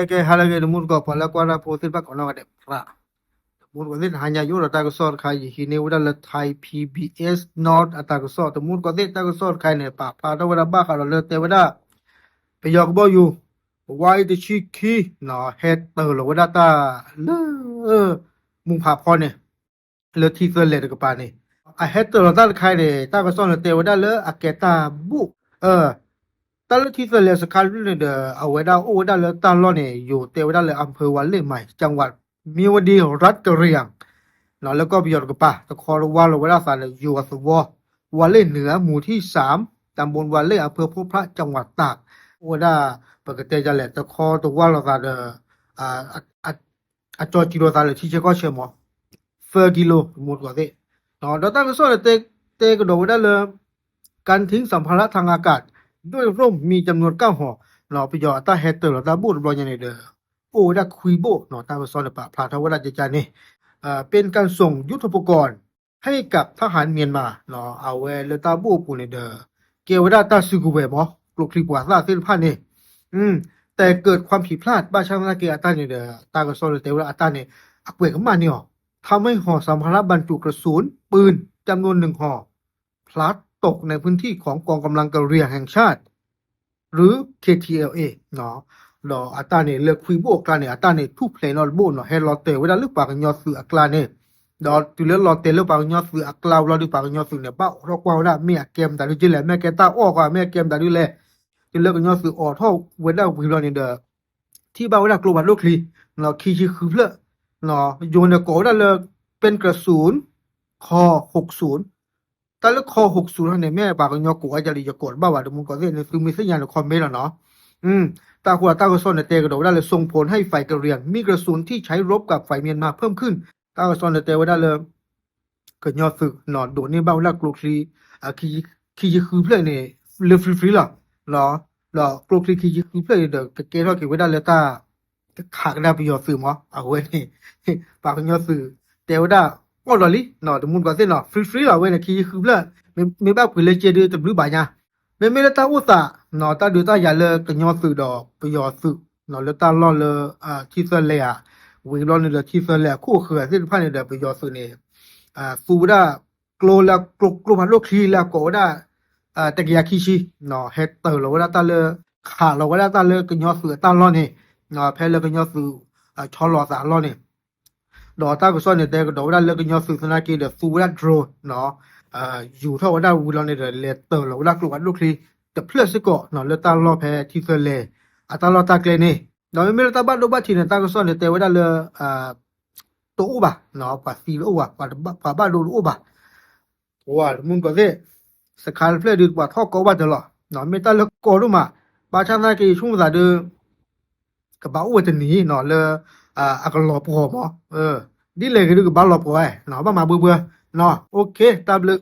ke halage de mun ko pala kwara potir ba kono de pra mun ko din hanya yo ta ko sor khai hi ne wada la thai PBS not ata ko sor to mun ko din ta ko sor khai ne pa pa to wada ba ka lo le te wada pe yok bo yu why the chi ki no head to lo wada ta le mun pha pho ne le thi se le de ko pa ne a head to lo ta khai ne ta ko sor le te wada le a ke ta buตลอดที่เลสคาร์ลเดเอาไว้ได้โอ้ได้เลยตลอดเนี่ยอยู่เตวได้เลยอำเภอวันเล่ใหม่จังหวัดมีวดีรัฐกะเหรี่ยงแล้วก็พิจารณาป่ะตะคอรวาลเวลาสารอยู่กับสววันเล่เหนือหมู่ที่3ตำบลวันเล่อำเภอพบพระจังหวัดตากโอ้ได้ปกติจะแหละตะคอตัวว่าเราสารอ่าจอกิโลสารที่เชก็เชื่อมอ4 กิโลหมดกว่าสิแล้วตั้งแต่ส่วนเตก็โดนได้เลยการทิ้งสัมภาระทางอากาศด้วยร่มมีจำนวน9ห่อเราไปยอตาเฮเตอร์เราตาบูดบอลยังไงเด้อโอ้ดักคุยโบเนาะตามซอนปะพาทวราชจานี่เป็นการส่งยุทโธปกรณ์ให้กับทหารเมียนมาเนาะเอาไว้เลตาบูปูนี่เด้อเกวดาตาซึกุเวบ่กลุกคลิปว่าซาเส้นผ่านนี่แต่เกิดความผิดพลาดบ้าช่างนาเกอาตานี่เด้อตากระซอนเตวราอาตานี่อักเวกมาเนี่ยทำให้ห่อสัมภาระบรรจุกระสุนปืนจำนวน1ห่อพลัดตกในพื้นที่ของกองกำลังกะเหรี่ยงแห่งชาติหรือ KTLA เนาะดออาตาเนี่ยเลือกคุยโบกลาเนี่ยอาตาเนี่ยทุกเพลนอลโบเนาะให้รอเตเวลาลึกปากยอสืออักลาเนี่ยดอตุเลือรอเตลึกปากยอสืออักลาวรอดูปากยอสือเนี่ยป้ารอกว่าได้แม่เกมแต่ดูจิแหละแม่แกตาอ้อกว่าแม่เกมแต่ดูแลตุเลือกยอสือออท่อเวลาวิลอเนี่ยเด้อที่บ้าเวลากลัวบัดลูกลีเนาะคีชื่อคือเพลเนาะโยนเนี่ยโกได้เลยเป็นกระสุนคอ60แต่ละคอ60เนี่ยแม่ปากยอกูอาจจะรีจะกดบ้าว่าเดี๋ยวมึงก็เนี่ยคือมีสัญญาณในคอมเมนต์แล้วเนาะตาหัวตากระสอนในเตกระโดดได้เลยส่งผลให้ฝ่ายกะเหรี่ยงมีกระสุนที่ใช้รบกับฝ่ายเมียนมาเพิ่มขึ้นตากระสอนในเตว่าได้เลยเกิดยอดสึกหนอนโดดนี่บ้าละกลุกลีคีคือเพลเนี่ยเลือฟรีหรอกลุกลีคีคือเพลเด้อเกย์ทอดเก็บไว้ได้เลยตาขาดได้ประโยชน์สื่อมั้งเอาไว้นี่ปากยอดสื่อเตว่าได้โอ้ลอลี่เนาะเดี๋ยวมึงก็เส้นเนาะฟรีหรอเว้ยเนี่ยคีคือเพลไม่บ้าคุยเลยเจเดือแต่บลูบายนะไม่ได้ตาอุตส่าห์เนาะตาดูตาอย่าเลยกันยอสื่อดอกประโยชน์สื่อเนาะแล้วตาล่อเลยที่เสเลยวิ่งล่อเลยที่เสเลยคู่เขือเส้นผ่านเนี่ยเดี๋ยวประโยชน์สื่อเนี่ยฟูด้ากลัวแล้วกลัวพันโลคีแล้วก็ได้ตะกี้ยาคิชิเนาะเฮตเตอร์เราว่าตาเลยขาเราว่าตาเลยกันยอสื่อตาล่อเนี่ยเนาะแพ้เลยกันยอสื่อชอลอสาล่อเนี่ยดอตาก็ซ้อนเนี่ยแต่ก็ดอกได้เลยกันยอสื่อสนาเกเดฟูด้าโดรเนาะอยู่เท่าว่าได้วิลอนเนี่ยเลเตอร์เราว่ากลัวพันโลคีแต่เพื่อสิก็เนาะแล้วตาล่อแพ้ที่เสเลยตาล่อตาเกลเนี่ยเราไม่ได้ตาบ้านลูกบ้านที่เนี่ยตาก็ซ้อนเนี่ยแต่ว่าได้เลยตัวอุบะเนาะปัสสีอุบะปับ้านดูอุบะว่ามึงก็ได้สกาลเพลย์ดูว่าท่อก็ว่าเดลอเนาะไม่ตาละก็รู้มาบาชานากีช่วงซาเดก็บ่าวจะหนีเนาะเลยก็รอพอหมอดีเลยก็ดูก็บ่ารอพอเนาะบ่มาเบื่อเนาะโอเคตามเลย